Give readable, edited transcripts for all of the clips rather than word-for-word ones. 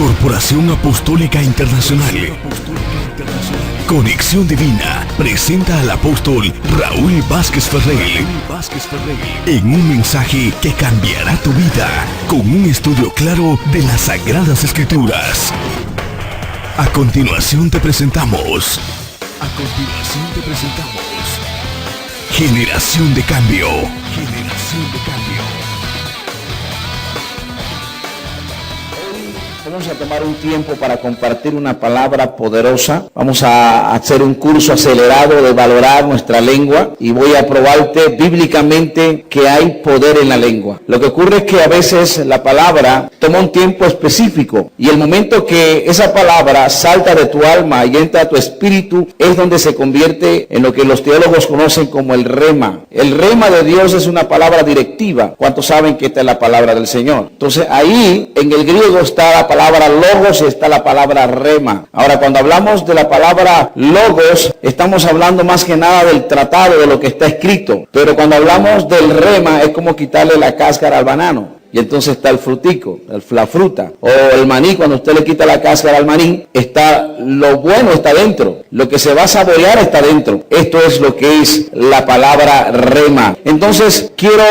Corporación Apostólica Internacional. Conexión Divina presenta al apóstol Raúl Vázquez Ferrell en un mensaje que cambiará tu vida con un estudio claro de las Sagradas Escrituras. A continuación te presentamos Generación de Cambio. Vamos a tomar un tiempo para compartir una palabra poderosa. Vamos a hacer un curso acelerado de valorar nuestra lengua y voy a probarte bíblicamente que hay poder en la lengua. Lo que ocurre es que a veces la palabra toma un tiempo específico y el momento que esa palabra salta de tu alma y entra a tu espíritu es donde se convierte en lo que los teólogos conocen como el rema. El rema de Dios es una palabra directiva. ¿Cuántos saben que esta es la palabra del Señor? Entonces ahí en el griego está la palabra logos y está la palabra rema. Ahora, cuando hablamos de la palabra logos, estamos hablando más que nada del tratado, de lo que está escrito. Pero cuando hablamos del rema, es como quitarle la cáscara al banano. Y entonces está el frutico, la fruta. O el maní, cuando usted le quita la cáscara al maní, lo bueno está dentro. Lo que se va a saborear está dentro. Esto es lo que es la palabra rema. Entonces, quiero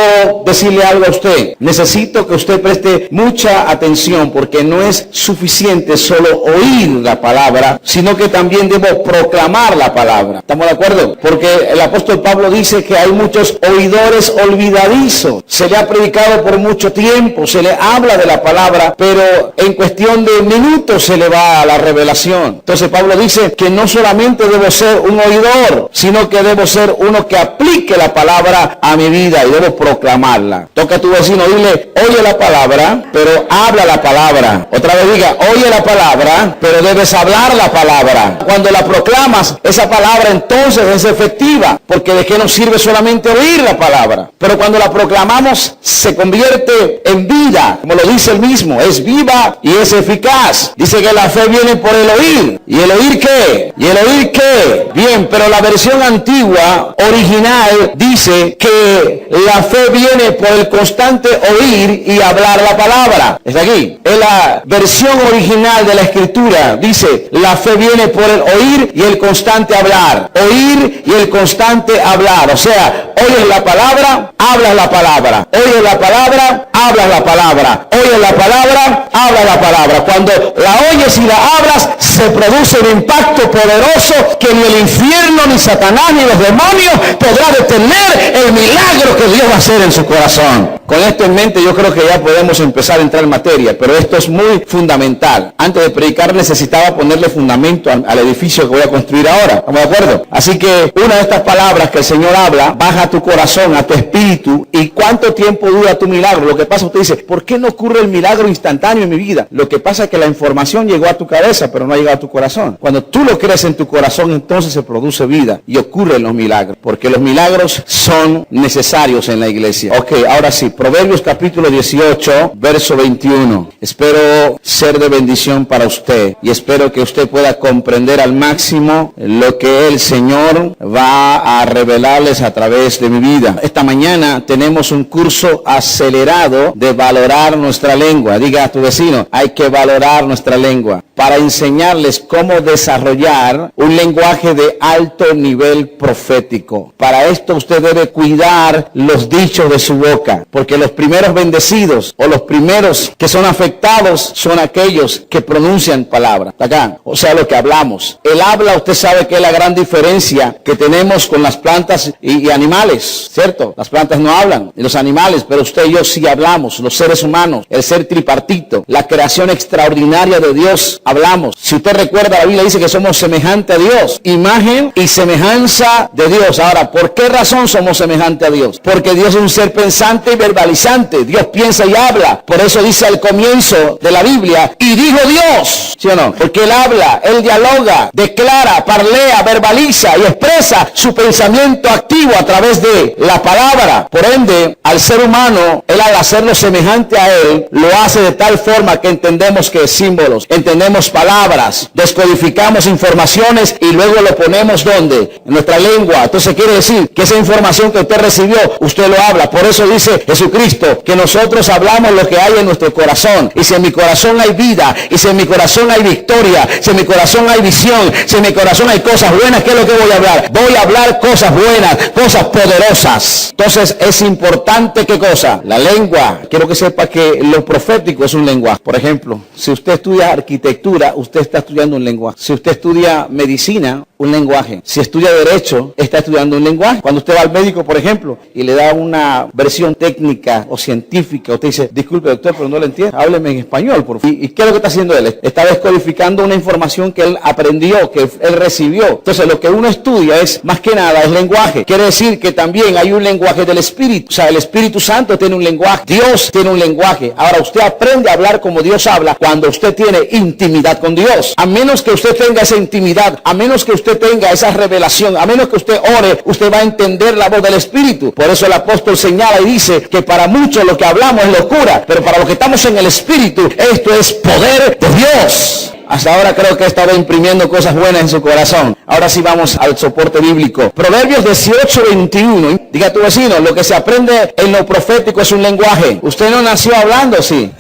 decirle algo a usted. Necesito que usted preste mucha atención porque no es suficiente solo oír la palabra, sino que también debo proclamar la palabra. ¿Estamos de acuerdo? Porque el apóstol Pablo dice que hay muchos oidores olvidadizos. Se le ha predicado por mucho tiempo. Se le habla de la palabra, pero en cuestión de minutos se le va a la revelación. Entonces Pablo dice que no solamente debo ser un oidor, sino que debo ser uno que aplique la palabra a mi vida y debo proclamarla. Toca a tu vecino, dile, oye la palabra, pero habla la palabra. Otra vez diga, oye la palabra, pero debes hablar la palabra. Cuando la proclamas, esa palabra entonces es efectiva, porque de qué nos sirve solamente oír la palabra. Pero cuando la proclamamos, se convierte en vida, como lo dice él mismo, es viva y es eficaz. Dice que la fe viene por el oír. ¿Y el oír qué? ¿Y el oír qué? Bien, pero la versión antigua, original, dice que la fe viene por el constante oír y hablar la palabra. ¿Está aquí? En la versión original de la escritura, dice, la fe viene por el oír y el constante hablar. Oír y el constante hablar. O sea, oyes la palabra, hablas la palabra. Oyes la palabra, hablas la palabra, oyes la palabra, habla la palabra. Cuando la oyes y la hablas, se produce un impacto poderoso que ni el infierno, ni Satanás, ni los demonios podrá detener el milagro que Dios va a hacer en su corazón. Con esto en mente, yo creo que ya podemos empezar a entrar en materia, pero esto es muy fundamental. Antes de predicar necesitaba ponerle fundamento al edificio que voy a construir ahora. ¿Estamos de acuerdo? Así que una de estas palabras que el Señor habla, baja a tu corazón, a tu espíritu. ¿Y cuánto tiempo dura tu milagro? Lo que pasa, usted dice, ¿por qué no ocurre el milagro instantáneo en mi vida? Lo que pasa es que la información llegó a tu cabeza, pero no ha llegado a tu corazón. Cuando tú lo crees en tu corazón, entonces se produce vida y ocurren los milagros, porque los milagros son necesarios en la iglesia. Ok, ahora sí, Proverbios capítulo 18, verso 21. Espero ser de bendición para usted y espero que usted pueda comprender al máximo lo que el Señor va a revelarles a través de mi vida. Esta mañana tenemos un curso acelerado de valorar nuestra lengua. Diga a tu vecino, hay que valorar nuestra lengua para enseñarles cómo desarrollar un lenguaje de alto nivel profético. Para esto usted debe cuidar los dichos de su boca, porque los primeros bendecidos o los primeros que son afectados son aquellos que pronuncian palabras. Acá, o sea, lo que hablamos. El habla, usted sabe que es la gran diferencia que tenemos con las plantas y animales, ¿cierto? Las plantas no hablan, y los animales, pero usted y yo sí hablamos, los seres humanos, el ser tripartito, la creación extraordinaria de Dios, hablamos. Si usted recuerda, la Biblia dice que somos semejantes a Dios, imagen y semejanza de Dios. Ahora, ¿por qué razón somos semejantes a Dios? Porque Dios es un ser pensante y verbalizante. Dios piensa y habla. Por eso dice al comienzo de la Biblia, y dijo Dios, ¿sí o no? Porque Él habla, Él dialoga, declara, parlea, verbaliza y expresa su pensamiento activo a través de la palabra. Por ende, al ser humano, Él al hacerlo semejante a Él, lo hace de tal forma que entendemos que es símbolos, entendemos palabras, descodificamos informaciones y luego lo ponemos ¿dónde? En nuestra lengua. Entonces quiere decir que esa información que usted recibió, usted lo habla. Por eso dice, eso Jesucristo, que nosotros hablamos lo que hay en nuestro corazón. Y si en mi corazón hay vida, y si en mi corazón hay victoria, si en mi corazón hay visión, si en mi corazón hay cosas buenas, ¿qué es lo que voy a hablar? Voy a hablar cosas buenas, cosas poderosas. Entonces es importante, ¿qué cosa? La lengua. Quiero que sepa que lo profético es un lenguaje. Por ejemplo, si usted estudia arquitectura, usted está estudiando un lenguaje. Si usted estudia medicina, un lenguaje. Si estudia derecho, está estudiando un lenguaje. Cuando usted va al médico, por ejemplo, y le da una versión técnica o científica, usted dice, disculpe doctor, pero no lo entiendo, hábleme en español, por favor. ¿Y qué es lo que está haciendo él? Está descodificando una información que él aprendió, que él recibió. Entonces lo que uno estudia es, más que nada, es lenguaje. Quiere decir que también hay un lenguaje del Espíritu. O sea, el Espíritu Santo tiene un lenguaje. Dios tiene un lenguaje. Ahora usted aprende a hablar como Dios habla cuando usted tiene intimidad con Dios. A menos que usted tenga esa intimidad, a menos que usted tenga esa revelación, a menos que usted ore, usted va a entender la voz del Espíritu. Por eso el apóstol señala y dice que para muchos lo que hablamos es locura, pero para los que estamos en el Espíritu, esto es poder de Dios. Hasta ahora creo que he estado imprimiendo cosas buenas en su corazón. Ahora sí vamos al soporte bíblico. Proverbios 18:21. Diga a tu vecino, lo que se aprende en lo profético es un lenguaje. Usted no nació hablando, sí.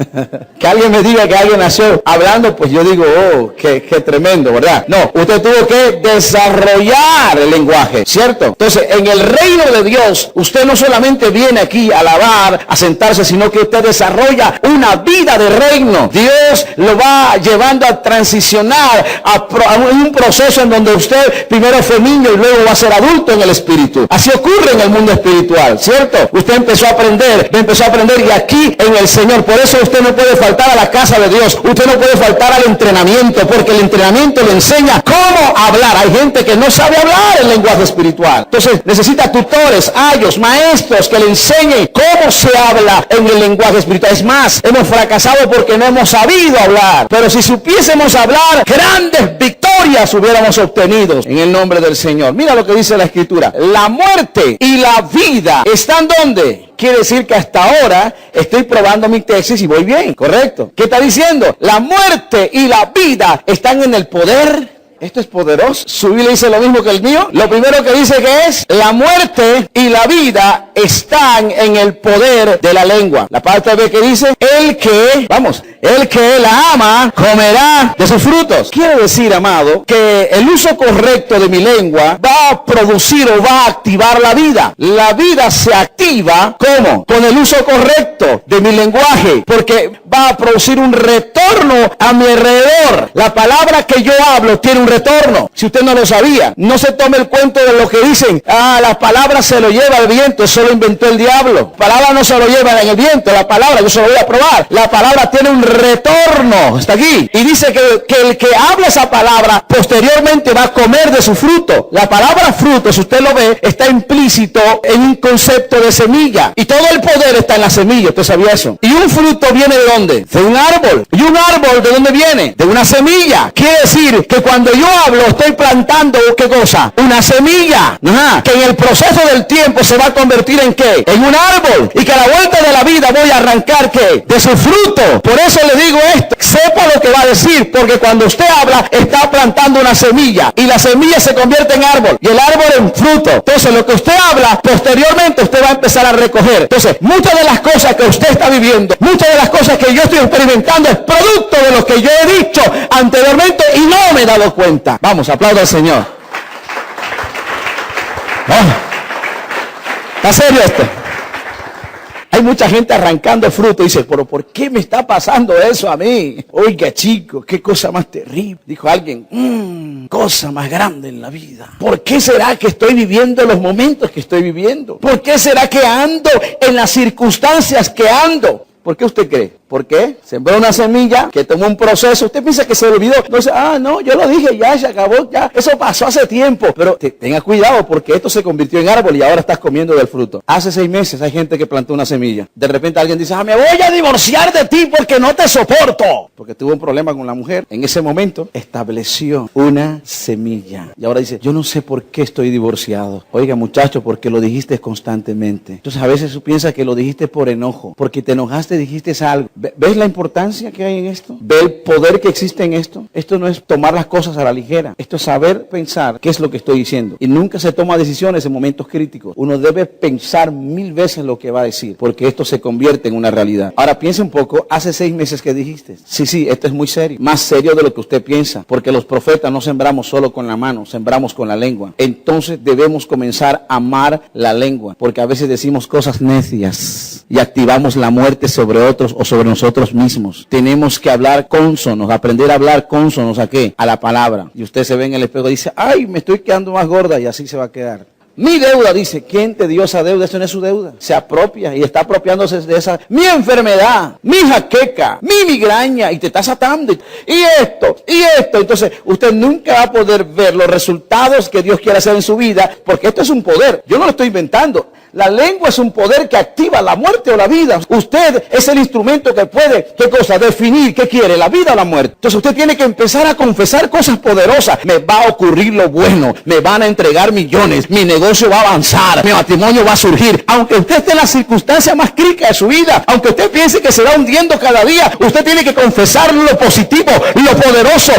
Que alguien me diga que alguien nació hablando, pues yo digo, oh, qué tremendo, ¿verdad? No, usted tuvo que desarrollar el lenguaje, ¿cierto? Entonces, en el reino de Dios, usted no solamente viene aquí a alabar, a sentarse, sino que usted desarrolla una vida de reino. Dios lo va llevando a transicionar a un proceso en donde usted primero fue niño y luego va a ser adulto en el espíritu. Así ocurre en el mundo espiritual, ¿cierto? Usted empezó a aprender y aquí en el Señor. Por eso usted no puede faltar a la casa de Dios. Usted no puede faltar al entrenamiento, porque el entrenamiento le enseña cómo hablar. Hay gente que no sabe hablar el lenguaje espiritual. Entonces necesita tutores, ayos, maestros que le enseñen cómo se habla en el lenguaje espiritual. Es más, hemos fracasado porque no hemos sabido hablar. Pero si supiésemos hablar, grandes victorias hubiéramos obtenido en el nombre del Señor. Mira lo que dice la Escritura. La muerte y la vida están ¿dónde? Quiere decir que hasta ahora estoy probando mi tesis y voy bien, ¿correcto? ¿Qué está diciendo? La muerte y la vida están en el poder. Esto es poderoso. Su Biblia dice lo mismo que el mío. Lo primero que dice que es, la muerte y la vida están en el poder de la lengua. La parte B que dice, el que la ama, comerá de sus frutos. Quiere decir, amado, que el uso correcto de mi lengua va a producir o va a activar la vida. La vida se activa, ¿cómo? Con el uso correcto de mi lenguaje, porque va a producir un retorno a mi alrededor. La palabra que yo hablo tiene un retorno. Si usted no lo sabía, no se tome el cuento de lo que dicen. Las palabras se lo lleva el viento, eso lo inventó el diablo. La palabra no se lo lleva en el viento, la palabra, yo se lo voy a probar. La palabra tiene un retorno, está aquí. Y dice que el que habla esa palabra, posteriormente va a comer de su fruto. La palabra fruto, si usted lo ve, está implícito en un concepto de semilla. Y todo el poder está en la semilla, ¿usted sabía eso? Y un fruto viene ¿de dónde? De un árbol. ¿Y un árbol de dónde viene? De una semilla. Quiere decir que cuando yo hablo, estoy plantando, ¿qué cosa? Una semilla. Ajá. Que en el proceso del tiempo se va a convertir en ¿qué? En un árbol. Y que a la vuelta de la vida voy a arrancar ¿qué? De su fruto. Por eso le digo esto. Sepa lo que va a decir. Porque cuando usted habla, está plantando una semilla. Y la semilla se convierte en árbol. Y el árbol en fruto. Entonces lo que usted habla, posteriormente usted va a empezar a recoger. Entonces, muchas de las cosas que usted está viviendo, muchas de las cosas que yo estoy experimentando es producto de lo que yo he dicho anteriormente y no me he dado cuenta. Vamos, aplauda al Señor. Oh, ¿está serio esto? Hay mucha gente arrancando fruto y dice, pero ¿por qué me está pasando eso a mí? Oiga, chico, qué cosa más terrible. Dijo alguien, cosa más grande en la vida. ¿Por qué será que estoy viviendo los momentos que estoy viviendo? ¿Por qué será que ando en las circunstancias que ando? ¿Por qué usted cree? ¿Por qué? Sembró una semilla que tomó un proceso. Usted piensa que se olvidó. Entonces, no, yo lo dije, ya se acabó, ya. Eso pasó hace tiempo. Pero tenga cuidado porque esto se convirtió en árbol y ahora estás comiendo del fruto. Hace 6 meses hay gente que plantó una semilla. De repente alguien dice, me voy a divorciar de ti porque no te soporto. Porque tuvo un problema con la mujer. En ese momento estableció una semilla. Y ahora dice, yo no sé por qué estoy divorciado. Oiga, muchacho, porque lo dijiste constantemente. Entonces a veces tú piensas que lo dijiste por enojo. Porque te enojaste, dijiste algo. ¿Ves la importancia que hay en esto? ¿Ves el poder que existe en esto? Esto no es tomar las cosas a la ligera. Esto es saber pensar qué es lo que estoy diciendo. Y nunca se toma decisiones en momentos críticos. Uno debe pensar 1000 veces lo que va a decir, porque esto se convierte en una realidad. Ahora piensa un poco, hace 6 meses que dijiste. Sí, esto es muy serio. Más serio de lo que usted piensa, porque los profetas no sembramos solo con la mano, sembramos con la lengua. Entonces debemos comenzar a amar la lengua, porque a veces decimos cosas necias y activamos la muerte sobre otros o sobre nosotros mismos. Tenemos que hablar cónsonos, aprender a hablar cónsonos ¿a qué? A la palabra. Y usted se ve en el espejo y dice, ay, me estoy quedando más gorda, y así se va a quedar. Mi deuda, dice, ¿quién te dio esa deuda? Eso no es su deuda. Se apropia y está apropiándose de esa. Mi enfermedad, mi jaqueca, mi migraña, y te estás atando. Y esto. Entonces, usted nunca va a poder ver los resultados que Dios quiere hacer en su vida, porque esto es un poder. Yo no lo estoy inventando. La lengua es un poder que activa la muerte o la vida. Usted es el instrumento que puede, ¿qué cosa? Definir qué quiere, la vida o la muerte. Entonces usted tiene que empezar a confesar cosas poderosas. Me va a ocurrir lo bueno, me van a entregar millones, mi negocio va a avanzar, mi matrimonio va a surgir. Aunque usted esté en la circunstancia más crítica de su vida, aunque usted piense que se va hundiendo cada día, usted tiene que confesar lo positivo, lo poderoso,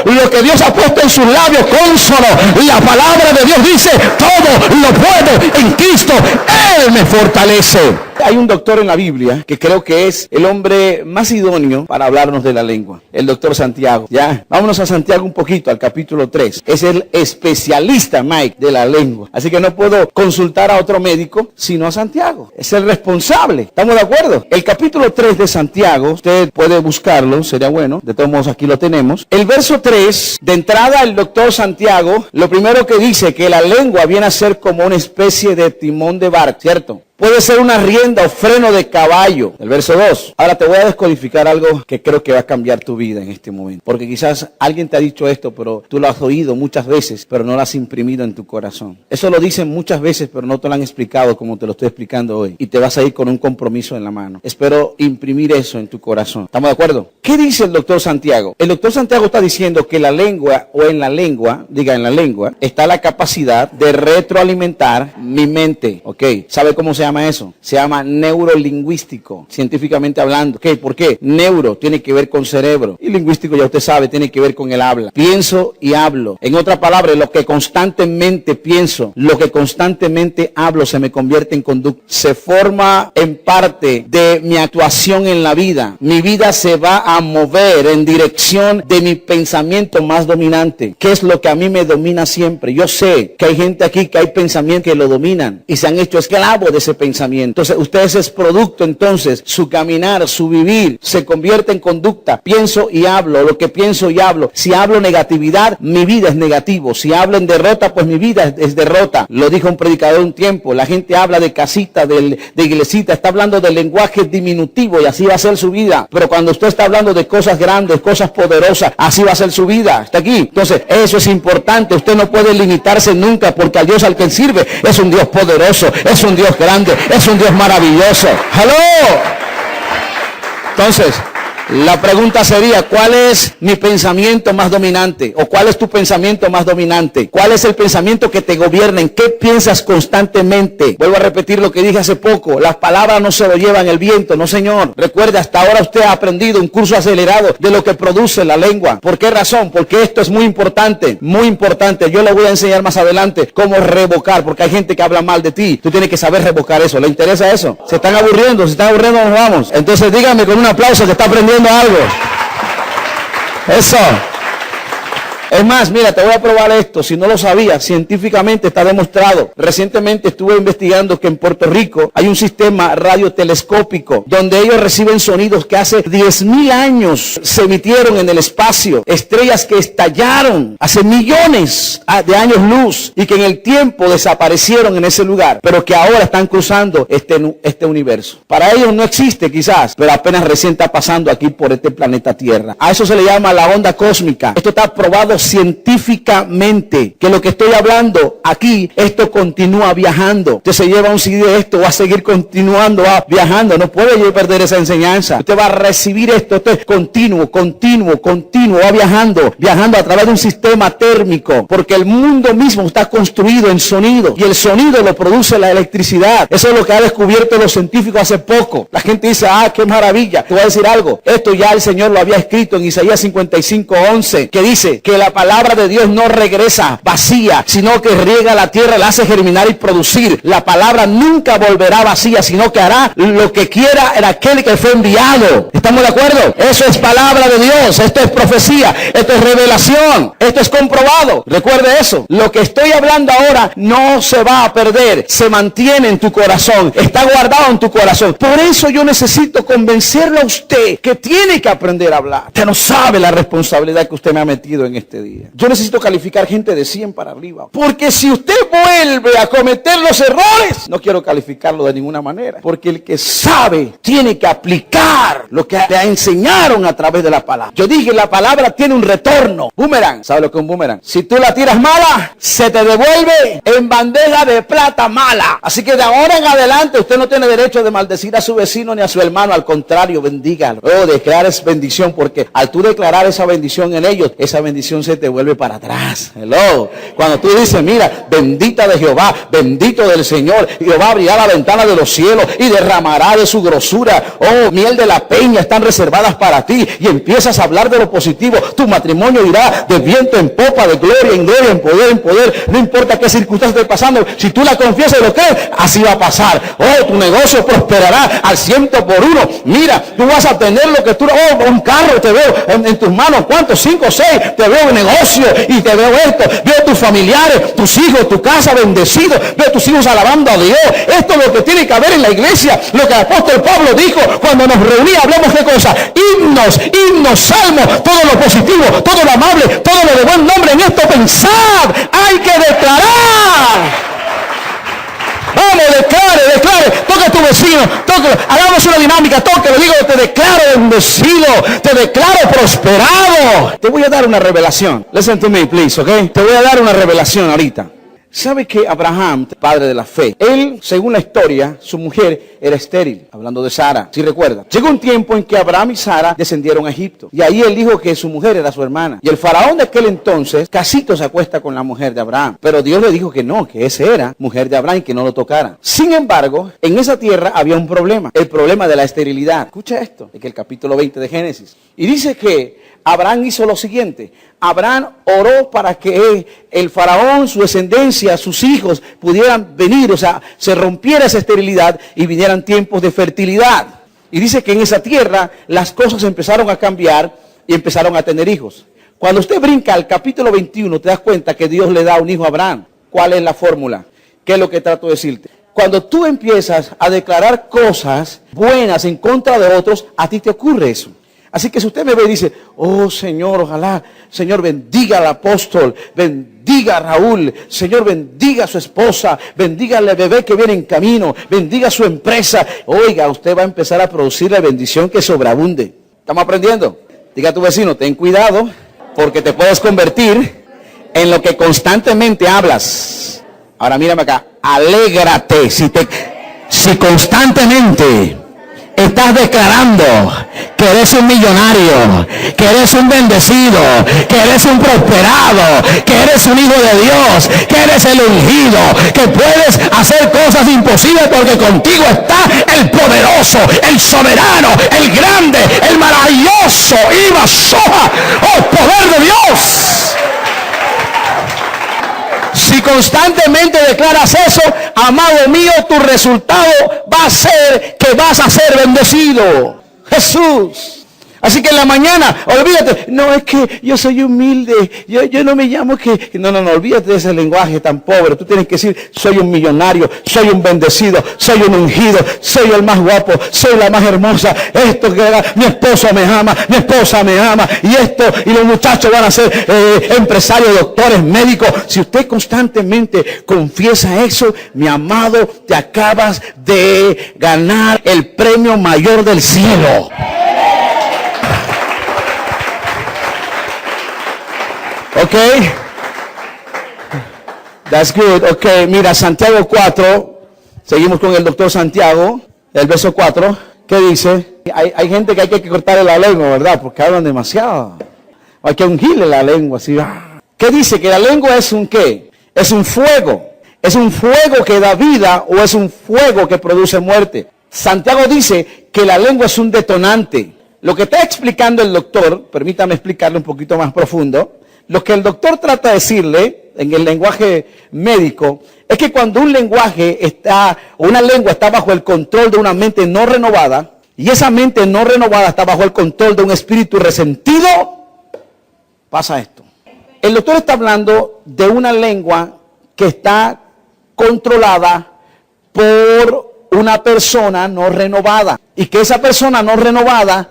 lo que Dios ha puesto en sus labios, cónsono. La palabra de Dios dice, todo lo puedo en Cristo. Él me fortalece. Hay un doctor en la Biblia que creo que es el hombre más idóneo para hablarnos de la lengua, el doctor Santiago. Ya, vámonos a Santiago un poquito, al capítulo 3. Es el especialista, Mike, de la lengua. Así que no puedo consultar a otro médico, sino a Santiago. Es el responsable. ¿Estamos de acuerdo? El capítulo 3 de Santiago, usted puede buscarlo, sería bueno. De todos modos, aquí lo tenemos. El verso 3, de entrada, el doctor Santiago, lo primero que dice, que la lengua viene a ser como una especie de timón de barco, ¿cierto? Puede ser una rienda o freno de caballo. El verso 2. Ahora te voy a descodificar algo que creo que va a cambiar tu vida en este momento. Porque quizás alguien te ha dicho esto, pero tú lo has oído muchas veces, pero no lo has imprimido en tu corazón. Eso lo dicen muchas veces, pero no te lo han explicado como te lo estoy explicando hoy. Y te vas a ir con un compromiso en la mano. Espero imprimir eso en tu corazón. ¿Estamos de acuerdo? ¿Qué dice el doctor Santiago? El doctor Santiago está diciendo que la lengua, o en la lengua, en la lengua, está la capacidad de retroalimentar mi mente. ¿Ok? ¿Sabe cómo se llama eso? Se llama neurolingüístico, científicamente hablando. ¿Qué? ¿Por qué? Neuro tiene que ver con cerebro. Y lingüístico, ya usted sabe, tiene que ver con el habla. Pienso y hablo. En otras palabras, lo que constantemente pienso, lo que constantemente hablo, se me convierte en conducta. Se forma en parte de mi actuación en la vida. Mi vida se va a mover en dirección de mi pensamiento más dominante. ¿Qué es lo que a mí me domina siempre? Yo sé que hay gente aquí que hay pensamientos que lo dominan y se han hecho esclavos de ese pensamiento. Entonces, usted es producto, entonces, su caminar, su vivir, se convierte en conducta. Pienso y hablo, lo que pienso y hablo. Si hablo negatividad, mi vida es negativo. Si hablo en derrota, pues mi vida es derrota. Lo dijo un predicador un tiempo. La gente habla de casita, de iglesita, está hablando de lenguaje diminutivo y así va a ser su vida. Pero cuando usted está hablando de cosas grandes, cosas poderosas, así va a ser su vida. Está aquí. Entonces, eso es importante. Usted no puede limitarse nunca, porque al Dios al que sirve es un Dios poderoso, es un Dios grande, es un Dios maravilloso. ¡Aló! Entonces, la pregunta sería, ¿cuál es mi pensamiento más dominante? ¿O cuál es tu pensamiento más dominante? ¿Cuál es el pensamiento que te gobierna? ¿En qué piensas constantemente? Vuelvo a repetir lo que dije hace poco. Las palabras no se lo llevan el viento, no señor. Recuerda, hasta ahora usted ha aprendido un curso acelerado de lo que produce la lengua. ¿Por qué razón? Porque esto es muy importante, muy importante. Yo le voy a enseñar más adelante cómo revocar, porque hay gente que habla mal de ti. Tú tienes que saber revocar eso. ¿Le interesa eso? ¿Se están aburriendo? ¿Se están aburriendo? Nos vamos. Entonces dígame con un aplauso que está aprendiendo algo. Eso. Es más, mira, te voy a probar esto. Si no lo sabías, científicamente está demostrado. Recientemente estuve investigando que en Puerto Rico hay un sistema radiotelescópico donde ellos reciben sonidos que hace 10.000 años se emitieron en el espacio. Estrellas que estallaron hace millones de años luz y que en el tiempo desaparecieron en ese lugar, pero que ahora están cruzando este universo. Para ellos no existe quizás, pero apenas recién está pasando aquí por este planeta Tierra. A eso se le llama la onda cósmica. Esto está probado comprobado científicamente que lo que estoy hablando aquí, esto continúa viajando. Usted se lleva un CD de esto, va a seguir continuando viajando. No puede perder esa enseñanza. Usted va a recibir esto. Esto es continuo, va viajando a través de un sistema térmico, porque el mundo mismo está construido en sonido y el sonido lo produce la electricidad. Eso es lo que ha descubierto los científicos hace poco. La gente dice, qué maravilla. Te voy a decir algo. Esto ya el Señor lo había escrito en Isaías 55:11, que dice que la palabra de Dios no regresa vacía, sino que riega la tierra, la hace germinar y producir. La palabra nunca volverá vacía, sino que hará lo que quiera en aquel que fue enviado. ¿Estamos de acuerdo? Eso es palabra de Dios. Esto es profecía. Esto es revelación. Esto es comprobado. Recuerde eso. Lo que estoy hablando ahora no se va a perder. Se mantiene en tu corazón. Está guardado en tu corazón. Por eso yo necesito convencerle a usted que tiene que aprender a hablar. Usted no sabe la responsabilidad que usted me ha metido en este día. Yo necesito calificar gente de 100 para arriba. Porque si usted vuelve a cometer los errores, no quiero calificarlo de ninguna manera. Porque el que sabe tiene que aplicar lo que le enseñaron a través de la palabra. Yo dije, la palabra tiene un retorno. Boomerang. ¿Sabe lo que es un boomerang? Si tú la tiras mala, se te devuelve en bandeja de plata mala. Así que de ahora en adelante usted no tiene derecho de maldecir a su vecino ni a su hermano. Al contrario, bendígalo. Declares bendición, porque al tú declarar esa bendición en ellos, esa bendición se te vuelve para atrás. Hello. Cuando tú dices, mira, bendita de Jehová, bendito del Señor, Jehová abrirá la ventana de los cielos y derramará de su grosura. Miel de la peña están reservadas para ti. Y empiezas a hablar de lo positivo. Tu matrimonio irá de viento en popa, de gloria en gloria, en poder en poder. No importa qué circunstancias esté pasando. Si tú la confiesas y lo crees, así va a pasar. Tu negocio prosperará al 100%. Mira, tú vas a tener lo que tú... un carro te veo en tus manos. ¿Cuántos? 5 o 6. Te veo un negocio y te veo esto. Veo tus familiares, tus hijos, tu casa bendecido. Veo tus hijos alabando a Dios. Esto es lo que tiene que haber en la iglesia. Lo que el apóstol Pablo dijo cuando nos reunía. Hablamos de cosas. Himnos, salmos, todo lo positivo, todo lo amable, todo lo de buen nombre. En esto pensad. Hay que declarar. Vamos, declare, toque a tu vecino, hagamos una dinámica, toque, le digo, te declaro bendecido, te declaro prosperado. Te voy a dar una revelación. Listen to me, please, okay? Te voy a dar una revelación ahorita. ¿Sabe que Abraham, padre de la fe, él, según la historia, su mujer era estéril? Hablando de Sara, si recuerda. Llegó un tiempo en que Abraham y Sara descendieron a Egipto. Y ahí él dijo que su mujer era su hermana. Y el faraón de aquel entonces, casito se acuesta con la mujer de Abraham. Pero Dios le dijo que no, que esa era mujer de Abraham y que no lo tocara. Sin embargo, en esa tierra había un problema. El problema de la esterilidad. Escucha esto, es que el capítulo 20 de Génesis. Y dice que Abraham hizo lo siguiente. Abraham oró para que el faraón, su descendencia, sus hijos pudieran venir, o sea, se rompiera esa esterilidad y vinieran tiempos de fertilidad. Y dice que en esa tierra las cosas empezaron a cambiar y empezaron a tener hijos. Cuando usted brinca al capítulo 21, te das cuenta que Dios le da un hijo a Abraham. ¿Cuál es la fórmula? ¿Qué es lo que trato de decirte? Cuando tú empiezas a declarar cosas buenas en contra de otros, a ti te ocurre eso. Así que si usted me ve y dice, Señor, ojalá, Señor, bendiga al apóstol, bendiga a Raúl, Señor, bendiga a su esposa, bendiga al bebé que viene en camino, bendiga a su empresa. Oiga, usted va a empezar a producir la bendición que sobreabunde. ¿Estamos aprendiendo? Diga a tu vecino, ten cuidado, porque te puedes convertir en lo que constantemente hablas. Ahora mírame acá, alégrate si constantemente estás declarando que eres un millonario, que eres un bendecido, que eres un prosperado, que eres un hijo de Dios, que eres el ungido, que puedes hacer cosas imposibles porque contigo está el poderoso, el soberano, el grande, el maravilloso, poder de Dios. Si constantemente declaras eso, amado mío, tu resultado va a ser que vas a ser bendecido. Jesús. Así que en la mañana, olvídate, no, es que yo soy humilde, yo no me llamo que... No, olvídate de ese lenguaje tan pobre. Tú tienes que decir, soy un millonario, soy un bendecido, soy un ungido, soy el más guapo, soy la más hermosa. Esto que era, mi esposo me ama, mi esposa me ama, y los muchachos van a ser empresarios, doctores, médicos. Si usted constantemente confiesa eso, mi amado, te acabas de ganar el premio mayor del cielo. Ok, Ok. That's good. Ok, mira, Santiago 4. Seguimos con el doctor Santiago. El verso 4. ¿Qué dice? Hay gente que hay que cortarle la lengua, ¿verdad? Porque hablan demasiado. Hay que ungirle la lengua, así. ¿Qué dice? Que la lengua es un ¿qué? Es un fuego. ¿Es un fuego que da vida o es un fuego que produce muerte? Santiago dice que la lengua es un detonante. Lo que está explicando el doctor, permítame explicarle un poquito más profundo, lo que el doctor trata de decirle en el lenguaje médico es que cuando una lengua está bajo el control de una mente no renovada, y esa mente no renovada está bajo el control de un espíritu resentido, pasa esto. El doctor está hablando de una lengua que está controlada por una persona no renovada, y que esa persona no renovada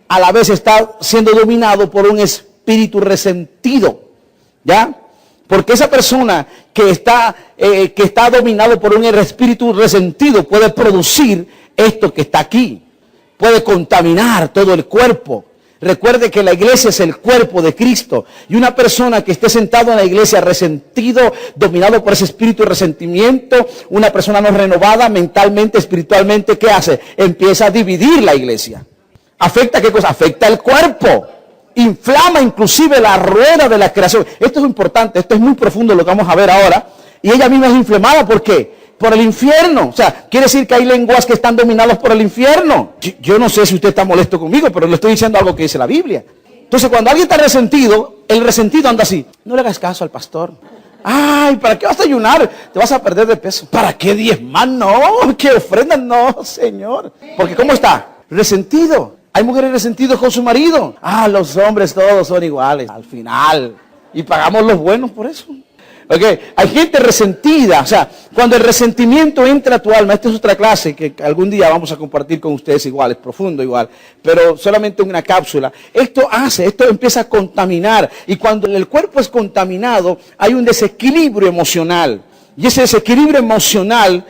a la vez está siendo dominado por un espíritu resentido, ¿ya? Porque esa persona que está dominado por un espíritu resentido puede producir esto que está aquí, puede contaminar todo el cuerpo. Recuerde que la iglesia es el cuerpo de Cristo, y una persona que esté sentado en la iglesia resentido, dominado por ese espíritu de resentimiento, una persona no renovada mentalmente, espiritualmente, ¿qué hace? Empieza a dividir la iglesia. ¿Afecta qué cosa? Afecta el cuerpo. Inflama inclusive la rueda de la creación. Esto es importante, esto es muy profundo lo que vamos a ver ahora. Y ella misma es inflamada, ¿por qué? Por el infierno. O sea, quiere decir que hay lenguas que están dominadas por el infierno. Yo no sé si usted está molesto conmigo, pero le estoy diciendo algo que dice la Biblia. Entonces, cuando alguien está resentido, el resentido anda así. No le hagas caso al pastor. Ay, ¿para qué vas a ayunar? Te vas a perder de peso. ¿Para qué diezmar? No, ¿qué ofrenda? No, Señor. Porque ¿cómo está? Resentido. Hay mujeres resentidas con su marido. Los hombres todos son iguales al final. Y pagamos los buenos por eso. Okay. Hay gente resentida. O sea, cuando el resentimiento entra a tu alma, esta es otra clase que algún día vamos a compartir con ustedes igual, es profundo igual, pero solamente una cápsula. Esto empieza a contaminar. Y cuando el cuerpo es contaminado, hay un desequilibrio emocional. Y ese desequilibrio emocional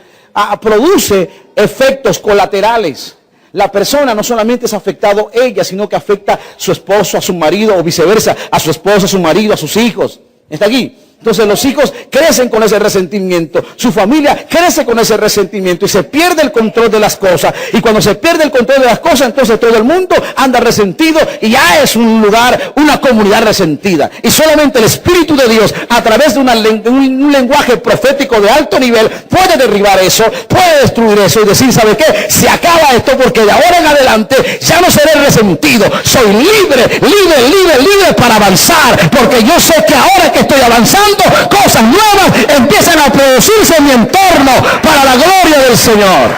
produce efectos colaterales. La persona no solamente es afectado ella, sino que afecta a su esposo, a su marido, o viceversa, a su esposo, a su marido, a sus hijos. ¿Está aquí? Entonces los hijos crecen con ese resentimiento, su familia crece con ese resentimiento y se pierde el control de las cosas. Y cuando se pierde el control de las cosas, entonces todo el mundo anda resentido y ya es un lugar, una comunidad resentida. Y solamente el Espíritu de Dios, a través de un lenguaje profético de alto nivel, puede derribar eso, puede destruir eso y decir, ¿sabe qué? Se acaba esto, porque de ahora en adelante ya no seré resentido. Soy libre para avanzar, porque yo sé que ahora que estoy avanzando, cosas nuevas empiezan a producirse en mi entorno para la gloria del Señor.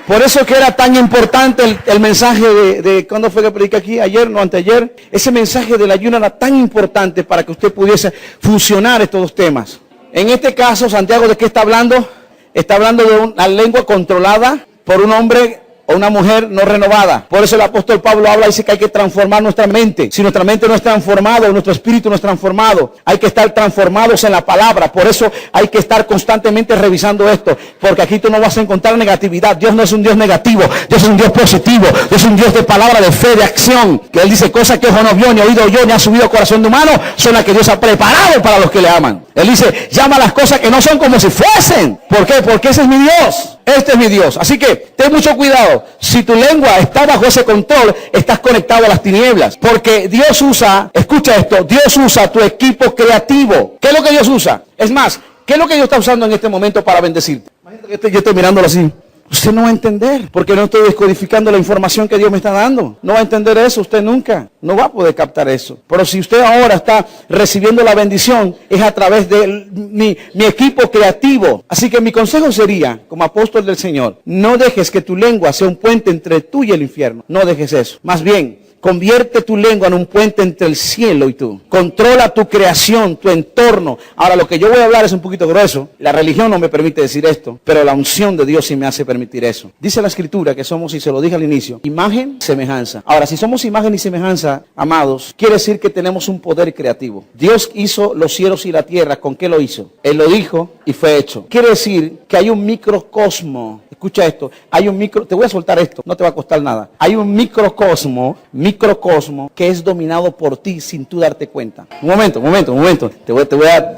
Por eso que era tan importante el mensaje de ¿cuándo fue que prediqué aquí? Ayer, no anteayer. Ese mensaje del ayuno era tan importante para que usted pudiese fusionar estos dos temas. En este caso, Santiago, ¿de qué está hablando? Está hablando de una lengua controlada por un hombre o una mujer no renovada. Por eso el apóstol Pablo habla y dice que hay que transformar nuestra mente. Si nuestra mente no es transformada, nuestro espíritu no es transformado, hay que estar transformados en la palabra. Por eso hay que estar constantemente revisando esto, porque aquí tú no vas a encontrar negatividad. Dios no es un Dios negativo, Dios es un Dios positivo, Dios es un Dios de palabra, de fe, de acción. Que Él dice, cosas que ojo no vio, ni oído yo, ni ha subido a corazón de humano, son las que Dios ha preparado para los que le aman. Él dice, llama las cosas que no son como si fuesen. ¿Por qué? Porque ese es mi Dios. Este es mi Dios. Así que ten mucho cuidado. Si tu lengua está bajo ese control, estás conectado a las tinieblas. Porque Dios usa, escucha esto, Dios usa tu equipo creativo. ¿Qué es lo que Dios usa? Es más, ¿qué es lo que Dios está usando en este momento para bendecirte? Imagínate que yo estoy mirándolo así. Usted no va a entender, porque no estoy descodificando la información que Dios me está dando. No va a entender eso usted nunca. No va a poder captar eso. Pero si usted ahora está recibiendo la bendición, es a través de mi equipo creativo. Así que mi consejo sería, como apóstol del Señor, no dejes que tu lengua sea un puente entre tú y el infierno. No dejes eso. Más bien, convierte tu lengua en un puente entre el cielo y tú. Controla tu creación, tu entorno. Ahora, lo que yo voy a hablar es un poquito grueso. La religión no me permite decir esto, pero la unción de Dios sí me hace permitir eso. Dice la Escritura que somos, y se lo dije al inicio, imagen, semejanza. Ahora, si somos imagen y semejanza, amados, quiere decir que tenemos un poder creativo. Dios hizo los cielos y la tierra. ¿Con qué lo hizo? Él lo dijo y fue hecho. Quiere decir que hay un microcosmo. Escucha esto, te voy a soltar esto, no te va a costar nada. Hay un microcosmo que es dominado por ti sin tú darte cuenta. Un momento.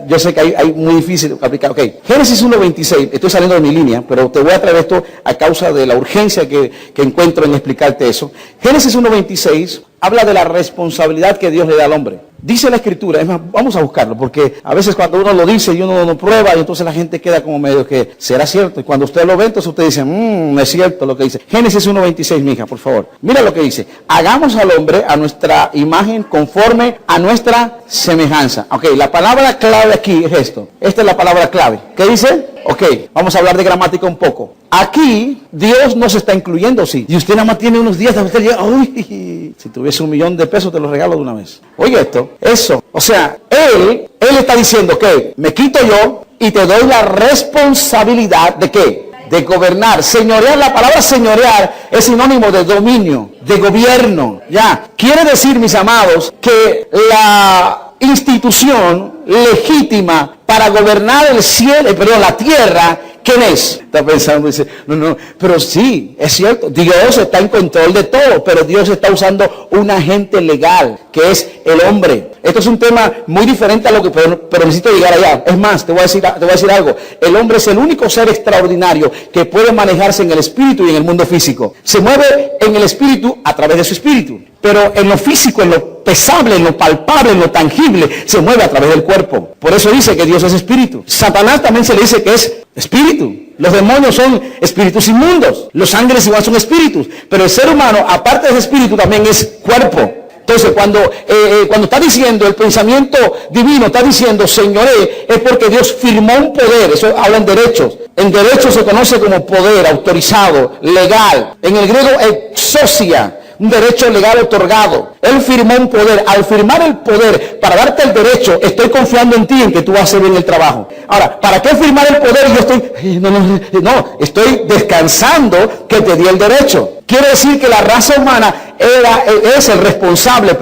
Yo sé que hay muy difícil de aplicar. Ok, Génesis 1:26, estoy saliendo de mi línea, pero te voy a traer esto a causa de la urgencia que encuentro en explicarte eso. Génesis 1:26 habla de la responsabilidad que Dios le da al hombre. Dice la Escritura, es más, vamos a buscarlo, porque a veces cuando uno lo dice y uno no prueba, y entonces la gente queda como medio que será cierto. Y cuando usted lo ve, entonces usted dice, no es cierto lo que dice. Génesis 1:26, mija, por favor. Mira lo que dice. Hagamos al hombre a nuestra imagen conforme a nuestra semejanza. Ok, la palabra clave aquí es esto. Esta es la palabra clave. ¿Qué dice? Ok, vamos a hablar de gramática un poco. Aquí Dios no se está incluyendo, sí. Y usted nada más tiene unos días, usted llega, uy, si tuviese $1 millón te lo regalo de una vez. Oye esto, eso. O sea, Él está diciendo que me quito yo y te doy la responsabilidad de ¿qué? De gobernar. Señorear, la palabra señorear es sinónimo de dominio, de gobierno. Ya, quiere decir, mis amados, que la institución legítima para gobernar el cielo, la tierra, ¿quién es? Está pensando, dice, no, pero sí, es cierto, Dios está en control de todo, pero Dios está usando un agente legal, que es el hombre. Esto es un tema muy diferente a lo que, pero necesito llegar allá. Es más, te voy a decir algo. El hombre es el único ser extraordinario que puede manejarse en el espíritu y en el mundo físico. Se mueve en el espíritu a través de su espíritu, pero en lo físico, en lo pesable, en lo palpable, en lo tangible, se mueve a través del cuerpo. Por eso dice que Dios es espíritu. Satanás también se le dice que es espíritu. Los demonios son espíritus inmundos. Los ángeles igual son espíritus. Pero el ser humano, aparte de ese espíritu, también es cuerpo. Entonces, cuando está diciendo el pensamiento divino, está diciendo señoré, es porque Dios firmó un poder. Eso habla en derechos. En derecho se conoce como poder, autorizado, legal. En el griego, exousia. Un derecho legal otorgado. Él firmó un poder. Al firmar el poder para darte el derecho, estoy confiando en ti, en que tú vas a hacer bien el trabajo. Ahora, ¿para qué firmar el poder? Yo estoy descansando que te di el derecho. Quiere decir que la raza humana es el responsable,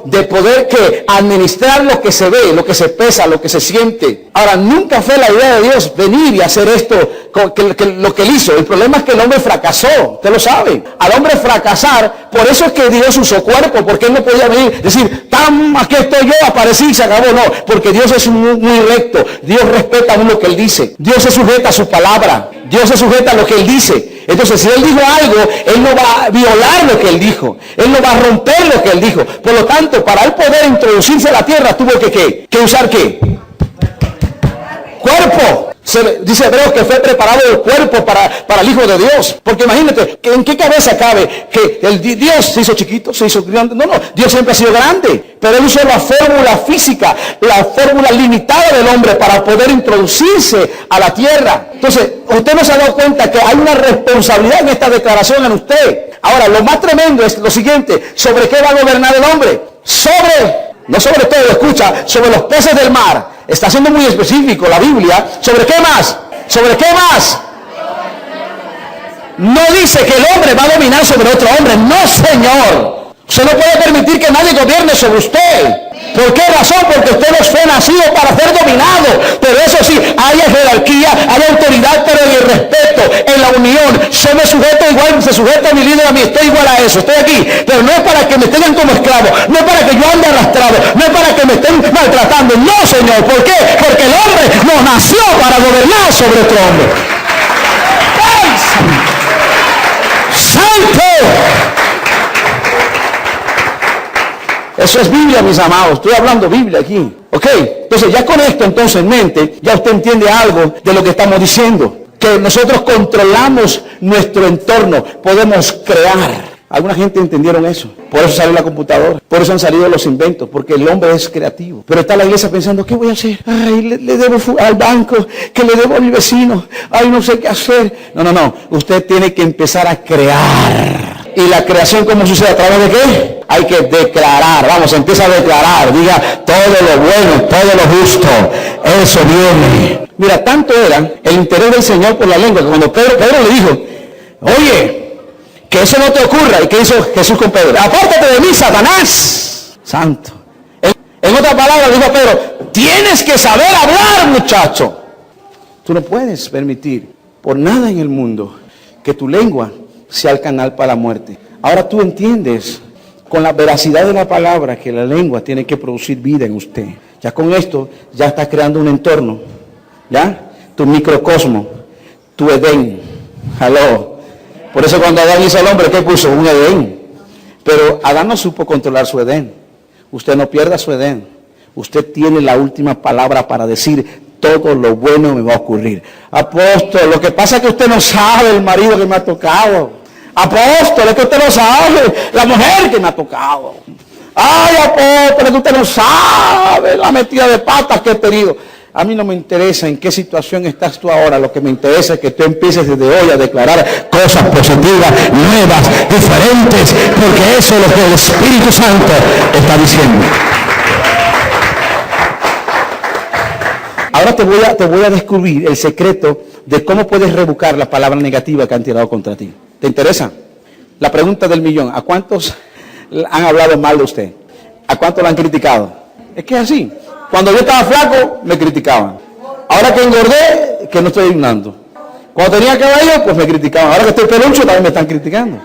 de poder que administrar lo que se ve, lo que se pesa, lo que se siente. Ahora, nunca fue la idea de Dios venir y hacer esto, lo que él hizo. El problema es que el hombre fracasó, usted lo sabe. Al hombre fracasar, por eso es que Dios usó cuerpo, porque él no podía venir, decir, aquí estoy yo, aparecí y se acabó. No, porque Dios es muy recto. Dios respeta aún lo que él dice. Dios se sujeta a su palabra. Dios se sujeta a lo que él dice. Entonces, si él dijo algo, él no va a violar lo que él dijo. Él no va a romper lo que él dijo. Por lo tanto, para él poder introducirse a la tierra, tuvo que usar ¿qué? Cuerpo. Dice Hebreos que fue preparado el cuerpo para el Hijo de Dios. Porque imagínate, ¿en qué cabeza cabe que Dios se hizo chiquito, se hizo grande? No, Dios siempre ha sido grande. Pero él usó la fórmula física, la fórmula limitada del hombre para poder introducirse a la tierra. Entonces, usted no se ha dado cuenta que hay una responsabilidad en esta declaración en usted. Ahora, lo más tremendo es lo siguiente: ¿sobre qué va a gobernar el hombre? No sobre todo, escucha, sobre los peces del mar. Está siendo muy específico la Biblia. ¿Sobre qué más? ¿Sobre qué más? No dice que el hombre va a dominar sobre otro hombre. No, señor. Usted no puede permitir que nadie gobierne sobre usted. ¿Por qué razón? Porque usted no fue nacido para ser dominado. Pero eso sí, hay jerarquía, hay autoridad, pero en el respeto, en la unión. Yo me sujeto igual, se sujeta a mi líder, a mí, estoy igual a eso, estoy aquí. Pero no es para que me tengan como esclavo, no es para que yo ande arrastrado, no es para que me estén maltratando. No, Señor, ¿por qué? Porque el hombre no nació para gobernar sobre otro hombre. ¡Ay, ¡Santo! Eso es Biblia, mis amados. Estoy hablando Biblia aquí. Ok, entonces ya con esto entonces en mente, ya usted entiende algo de lo que estamos diciendo. Que nosotros controlamos nuestro entorno, podemos crear. Alguna gente entendieron eso. Por eso salió la computadora. Por eso han salido los inventos. Porque el hombre es creativo. Pero está la iglesia pensando, ¿qué voy a hacer? Ay, le debo al banco. Que le debo a mi vecino. Ay, no sé qué hacer. No. Usted tiene que empezar a crear. ¿Y la creación cómo sucede? ¿A través de qué? Hay que declarar. Vamos, empieza a declarar. Diga todo lo bueno, todo lo justo. Eso viene. Mira, tanto era el interés del Señor por la lengua que cuando Pedro le dijo, oye, que eso no te ocurra. ¿Y qué hizo Jesús con Pedro? Apártate de mí, Satanás. Santo. En otra palabra dijo a Pedro, tienes que saber hablar, muchacho. Tú no puedes permitir por nada en el mundo que tu lengua sea el canal para la muerte. Ahora tú entiendes con la veracidad de la palabra que la lengua tiene que producir vida en usted. Ya con esto ya estás creando un entorno, ¿ya? Tu microcosmo, tu Edén. Aló. Por eso cuando Adán hizo al hombre, ¿qué puso? Un Edén. Pero Adán no supo controlar su Edén. Usted no pierda su Edén. Usted tiene la última palabra para decir: todo lo bueno me va a ocurrir. Apóstol, lo que pasa es que usted no sabe el marido que me ha tocado. Apóstol, es que usted no sabe la mujer que me ha tocado. Ay, apóstol, es que usted no sabe la metida de patas que he tenido. A mí no me interesa en qué situación estás tú ahora. Lo que me interesa es que tú empieces desde hoy a declarar cosas positivas, nuevas, diferentes, porque eso es lo que el Espíritu Santo está diciendo. Ahora te voy a descubrir el secreto de cómo puedes revocar la palabra negativa que han tirado contra ti. ¿Te interesa? La pregunta del millón: ¿a cuántos han hablado mal de usted? ¿A cuántos lo han criticado? Es que es así. Cuando yo estaba flaco, me criticaban. Ahora que engordé, que no estoy ayunando. Cuando tenía cabello, pues me criticaban. Ahora que estoy pelucho, también me están criticando.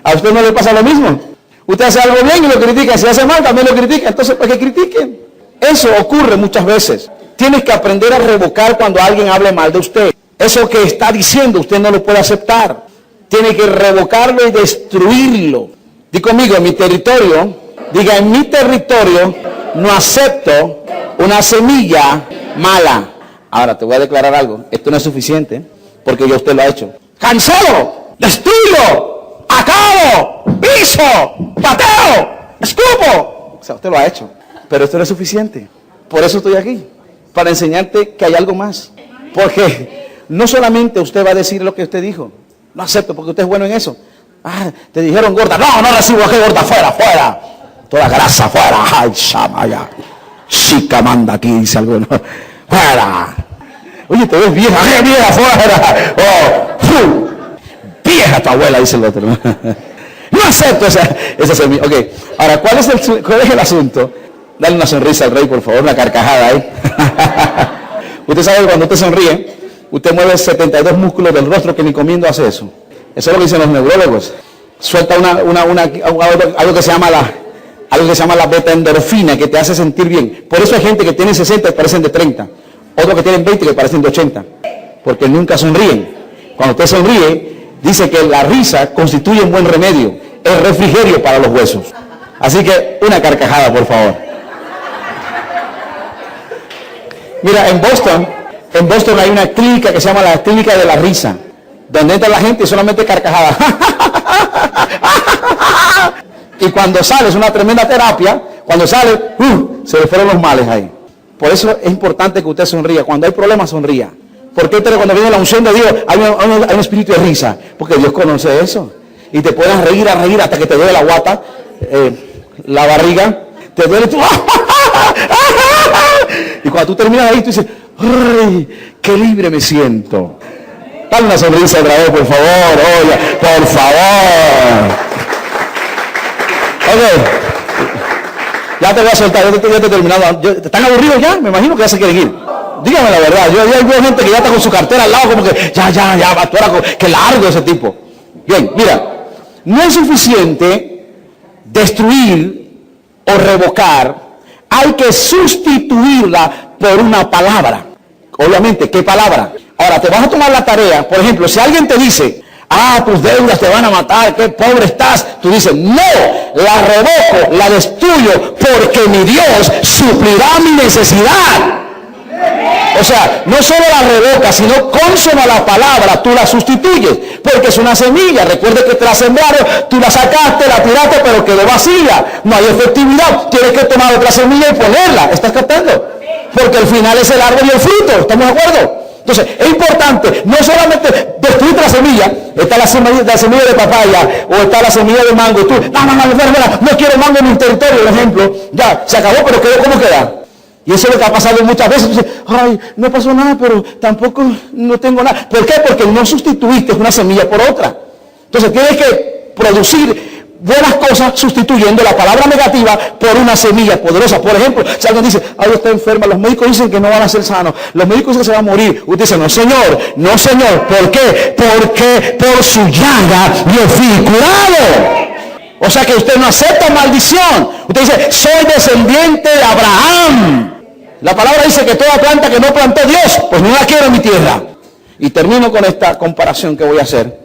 ¿A usted no le pasa lo mismo? Usted hace algo bien y lo critican. Si hace mal, también lo critican. Entonces, ¿para qué critiquen? Eso ocurre muchas veces. Tienes que aprender a revocar cuando alguien hable mal de usted. Eso que está diciendo, usted no lo puede aceptar. Tiene que revocarlo y destruirlo. Di conmigo: en mi territorio, diga, en mi territorio no acepto una semilla mala. Ahora te voy a declarar algo. Esto no es suficiente, porque ya usted lo ha hecho. Cancelo, destruyo, acabo, piso, pateo, escupo. O sea, usted lo ha hecho. Pero esto no es suficiente. Por eso estoy aquí, para enseñarte que hay algo más. Porque no solamente usted va a decir lo que usted dijo. No acepto porque usted es bueno en eso. Ah, te dijeron gorda. No, no recibo a qué gorda. Fuera, fuera. Toda grasa, fuera. Ay, chamaya. Chica manda aquí, dice alguno. Fuera. Oye, te ves vieja. ¡Qué vieja, fuera! Oh, vieja tu abuela, dice el otro. No acepto esa semilla. Ok, ahora, ¿cuál es el asunto? Dale una sonrisa al rey, por favor, una carcajada ahí. Usted sabe que cuando usted sonríe, usted mueve 72 músculos del rostro que ni comiendo hace eso. Eso es lo que dicen los neurólogos. Suelta algo que se llama la beta endorfina, que te hace sentir bien. Por eso hay gente que tiene 60 y parecen de 30. Otros que tienen 20 que parecen de 80. Porque nunca sonríen. Cuando usted sonríe, dice que la risa constituye un buen remedio. Es refrigerio para los huesos. Así que una carcajada, por favor. Mira, en Boston hay una clínica que se llama la clínica de la risa, donde entra la gente y solamente carcajada. Y cuando sale, es una tremenda terapia. Cuando sale, se le fueron los males ahí. Por eso es importante que usted sonría. Cuando hay problemas, sonría. Porque cuando viene la unción de Dios, hay un espíritu de risa. Porque Dios conoce eso. Y te puedes reír hasta que te duele la guata, la barriga, te duele tú. Y cuando tú terminas ahí, tú dices: ¡ay, qué libre me siento! Dale una sonrisa otra vez, por favor. Oye, por favor. Ok. Ya te voy a soltar, ya te he terminado. ¿Están aburridos ya? Me imagino que ya se quieren ir. Dígame la verdad. Yo veo gente que ya está con su cartera al lado, como que ya, tú eras que largo ese tipo. Bien, mira. No es suficiente destruir o revocar. Hay que sustituirla por una palabra. Obviamente, ¿qué palabra? Ahora, te vas a tomar la tarea. Por ejemplo, si alguien te dice: tus deudas te van a matar, qué pobre estás. Tú dices: no, la revoco, la destruyo, porque mi Dios suplirá mi necesidad. O sea, no solo la revoca, sino consono a la palabra, tú la sustituyes, porque es una semilla. Recuerde que te la sembraron, tú la sacaste, la tiraste, pero quedó vacía. No hay efectividad. Tienes que tomar otra semilla y ponerla. ¿Estás captando? Porque al final es el árbol y el fruto. ¿Estamos de acuerdo? Entonces, es importante no solamente destruir la semilla. Está la semilla de papaya o está la semilla de mango. Y tú, no quiero mango en mi territorio, por ejemplo. Ya, se acabó, pero quedó como queda. Y eso es lo que ha pasado muchas veces. Tú dices: ay, no pasó nada, pero tampoco no tengo nada. ¿Por qué? Porque no sustituiste una semilla por otra. Entonces tienes que producir buenas cosas sustituyendo la palabra negativa por una semilla poderosa. Por ejemplo, si alguien dice, ay, está enferma, los médicos dicen que no van a ser sanos, los médicos dicen que se va a morir. Usted dice, no señor, ¿por qué? Porque por su llaga yo fui curado. O sea que usted no acepta maldición. Usted dice, soy descendiente de Abraham. La palabra dice que toda planta que no plantó Dios, pues no la quiero en mi tierra. Y termino con esta comparación que voy a hacer,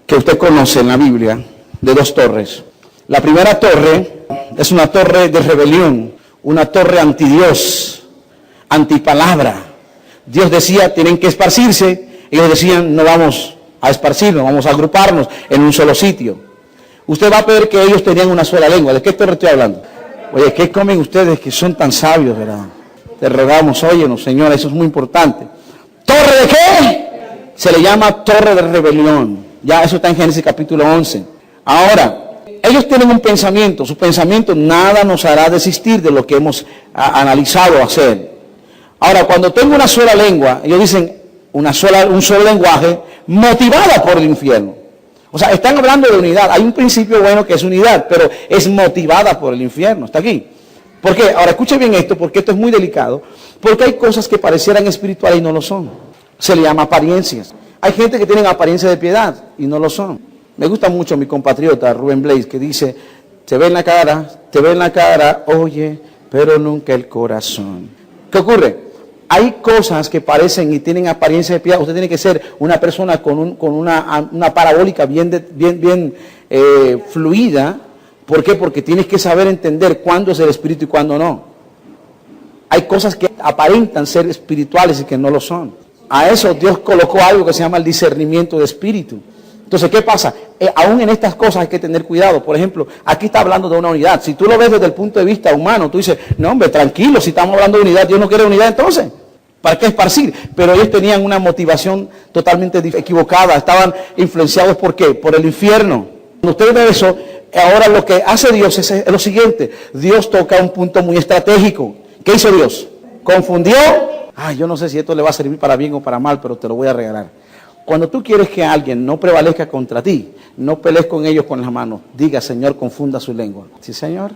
que usted conoce en la Biblia, de dos torres. La primera torre es una torre de rebelión, una torre anti Dios, antipalabra. Dios decía, tienen que esparcirse. Ellos decían, no vamos a esparcirnos, vamos a agruparnos en un solo sitio. Usted va a ver que ellos tenían una sola lengua. ¿De qué torre estoy hablando? Oye, ¿qué comen ustedes que son tan sabios, verdad? Te rogamos, óyenos, Señor, eso es muy importante. ¿Torre de qué? Se le llama torre de rebelión. Ya eso está en Génesis capítulo 11. Ahora, ellos tienen un pensamiento. Su pensamiento nada nos hará desistir de lo que hemos analizado hacer. Ahora, cuando tengo una sola lengua, ellos dicen un solo lenguaje motivada por el infierno. O sea, están hablando de unidad. Hay un principio bueno que es unidad, pero es motivada por el infierno. ¿Está aquí? ¿Por qué? Ahora, escuche bien esto, porque esto es muy delicado. Porque hay cosas que parecieran espirituales y no lo son. Se le llama apariencias. Hay gente que tiene apariencia de piedad y no lo son. Me gusta mucho mi compatriota Rubén Blades, que dice, te ve en la cara, oye, pero nunca el corazón. ¿Qué ocurre? Hay cosas que parecen y tienen apariencia de piedad. Usted tiene que ser una persona con una parabólica bien fluida. ¿Por qué? Porque tienes que saber entender cuándo es el espíritu y cuándo no. Hay cosas que aparentan ser espirituales y que no lo son. A eso Dios colocó algo que se llama el discernimiento de espíritu. Entonces, ¿qué pasa? Aún en estas cosas hay que tener cuidado. Por ejemplo, aquí está hablando de una unidad. Si tú lo ves desde el punto de vista humano, tú dices, no hombre, tranquilo, si estamos hablando de unidad, Dios no quiere unidad entonces. ¿Para qué esparcir? Pero ellos tenían una motivación totalmente equivocada. Estaban influenciados, ¿por qué? Por el infierno. Cuando usted ve eso, ahora lo que hace Dios es lo siguiente. Dios toca un punto muy estratégico. ¿Qué hizo Dios? Confundió. Yo no sé si esto le va a servir para bien o para mal, pero te lo voy a regalar. Cuando tú quieres que alguien no prevalezca contra ti, no pelees con ellos con las manos. Diga, Señor, confunda su lengua. Sí, Señor.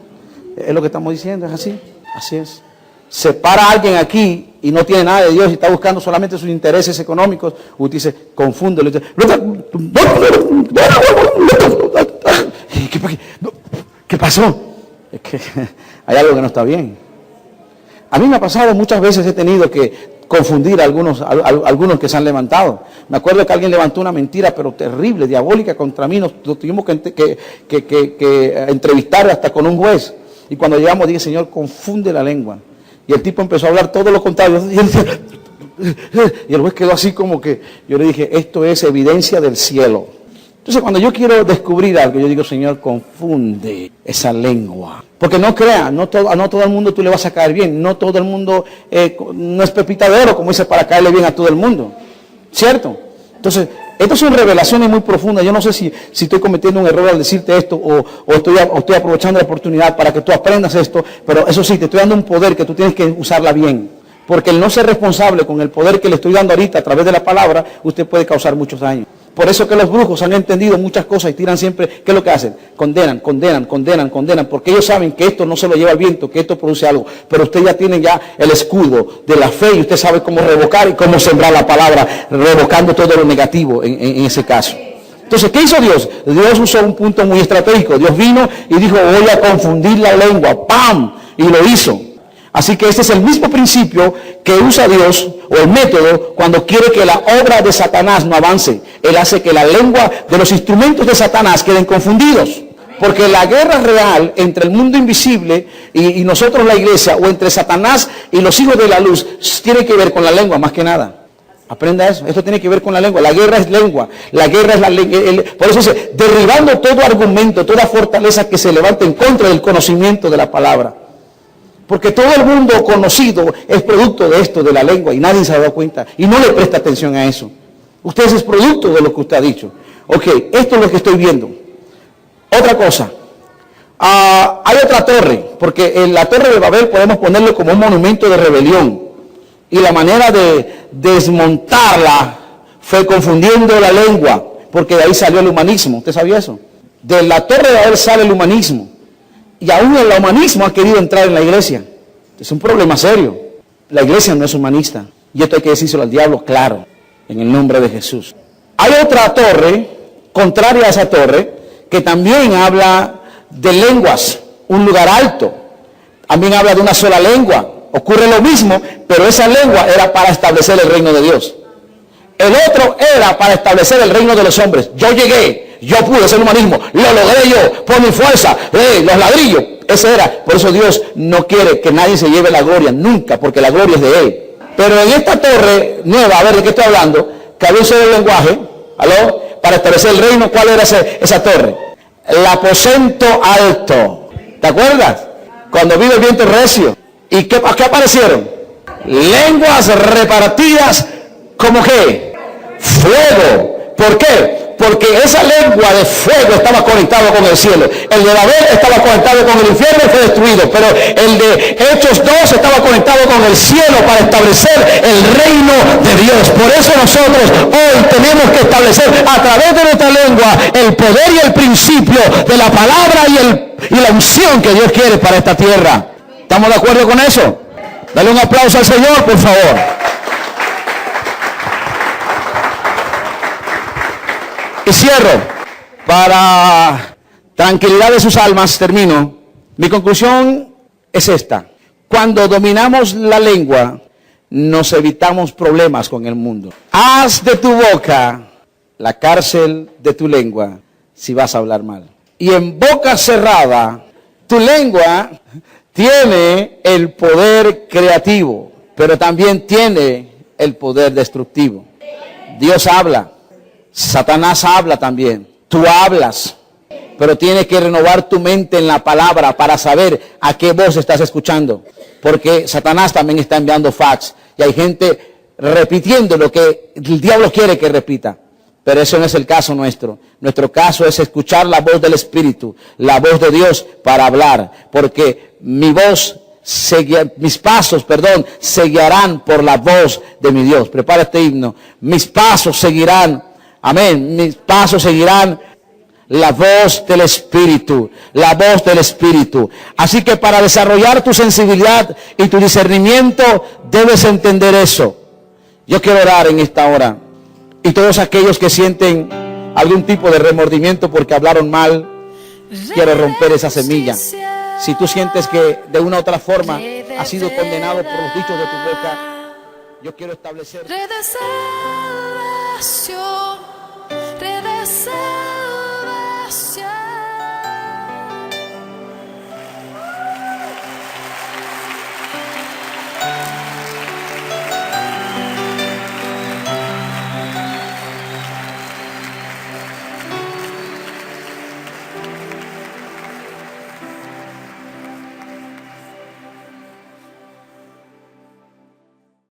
Es lo que estamos diciendo, es así. Así es. Se para alguien aquí y no tiene nada de Dios y está buscando solamente sus intereses económicos. Usted dice, confúndelo. ¿Qué pasó? Es que hay algo que no está bien. A mí me ha pasado muchas veces, he tenido que confundir a algunos que se han levantado. Me acuerdo que alguien levantó una mentira, pero terrible, diabólica contra mí. Nos tuvimos que entrevistar hasta con un juez. Y cuando llegamos dije, Señor, confunde la lengua. Y el tipo empezó a hablar todo lo contrario. Y el juez quedó así como que, yo le dije, esto es evidencia del cielo. Entonces cuando yo quiero descubrir algo, yo digo, Señor, confunde esa lengua. Porque no crea, no todo el mundo tú le vas a caer bien. No todo el mundo no es pepita de oro, como dice, para caerle bien a todo el mundo. ¿Cierto? Entonces, estas son revelaciones muy profundas. Yo no sé si estoy cometiendo un error al decirte esto o estoy aprovechando la oportunidad para que tú aprendas esto. Pero eso sí, te estoy dando un poder que tú tienes que usarla bien. Porque el no ser responsable con el poder que le estoy dando ahorita a través de la palabra, usted puede causar muchos daños. Por eso que los brujos han entendido muchas cosas y tiran siempre, ¿qué es lo que hacen? Condenan, porque ellos saben que esto no se lo lleva el viento, que esto produce algo. Pero usted ya tiene el escudo de la fe y usted sabe cómo revocar y cómo sembrar la palabra, revocando todo lo negativo en ese caso. Entonces, ¿qué hizo Dios? Dios usó un punto muy estratégico. Dios vino y dijo, voy a confundir la lengua. ¡Pam! Y lo hizo. Así que este es el mismo principio que usa Dios, o el método, cuando quiere que la obra de Satanás no avance. Él hace que la lengua de los instrumentos de Satanás queden confundidos. Porque la guerra real entre el mundo invisible y nosotros la iglesia, o entre Satanás y los hijos de la luz, tiene que ver con la lengua más que nada. Aprenda eso, esto tiene que ver con la lengua. La guerra es lengua, la guerra es la lengua. Por eso dice, derribando todo argumento, toda fortaleza que se levante en contra del conocimiento de la palabra. Porque todo el mundo conocido es producto de esto, de la lengua, y nadie se ha dado cuenta. Y no le presta atención a eso. Usted es producto de lo que usted ha dicho. Ok, esto es lo que estoy viendo. Otra cosa. Hay otra torre, porque en la torre de Babel podemos ponerlo como un monumento de rebelión. Y la manera de desmontarla fue confundiendo la lengua, porque de ahí salió el humanismo. ¿Usted sabía eso? De la Torre de Babel sale el humanismo. Y aún el humanismo ha querido entrar en la iglesia. Es un problema serio. La iglesia no es humanista. Y esto hay que decírselo al diablo claro, en el nombre de Jesús. Hay otra torre, contraria a esa torre, que también habla de lenguas, un lugar alto. También habla de una sola lengua. Ocurre lo mismo, pero esa lengua era para establecer el reino de Dios. El otro era para establecer el reino de los hombres. Yo llegué, yo pude, ese humanismo, lo logré yo, por mi fuerza, los ladrillos. Ese era, por eso Dios no quiere que nadie se lleve la gloria, nunca, porque la gloria es de Él. Pero en esta torre nueva, a ver de qué estoy hablando, que había un solo lenguaje, ¿aló? Para establecer el reino, ¿cuál era esa torre? El aposento alto. ¿Te acuerdas? Cuando vino el viento recio. ¿Y qué aparecieron? Lenguas repartidas como qué? Fuego. ¿Por qué? Porque esa lengua de fuego estaba conectada con el cielo. El de Babel estaba conectado con el infierno y fue destruido. Pero el de Hechos 2 estaba conectado con el cielo para establecer el reino de Dios. Por eso nosotros hoy tenemos que establecer a través de nuestra lengua el poder y el principio de la palabra y la unción que Dios quiere para esta tierra. ¿Estamos de acuerdo con eso? Dale un aplauso al Señor, por favor. Y cierro. Para tranquilidad de sus almas, termino. Mi conclusión es esta. Cuando dominamos la lengua, nos evitamos problemas con el mundo. Haz de tu boca la cárcel de tu lengua si vas a hablar mal. Y en boca cerrada, tu lengua tiene el poder creativo, pero también tiene el poder destructivo. Dios habla. Satanás habla también. Tú hablas, pero tienes que renovar tu mente en la palabra para saber a qué voz estás escuchando. Porque Satanás también está enviando fax y hay gente repitiendo lo que el diablo quiere que repita. Pero eso no es el caso nuestro. Nuestro caso es escuchar la voz del Espíritu, la voz de Dios para hablar. Porque mis pasos se guiarán por la voz de mi Dios. Prepara este himno. Mis pasos seguirán. Amén. Mis pasos seguirán la voz del Espíritu, la voz del Espíritu. Así que para desarrollar tu sensibilidad y tu discernimiento, debes entender eso. Yo quiero orar en esta hora. Y todos aquellos que sienten algún tipo de remordimiento porque hablaron mal, quiero romper esa semilla. Si tú sientes que de una u otra forma has sido condenado por los dichos de tu boca, yo quiero establecer...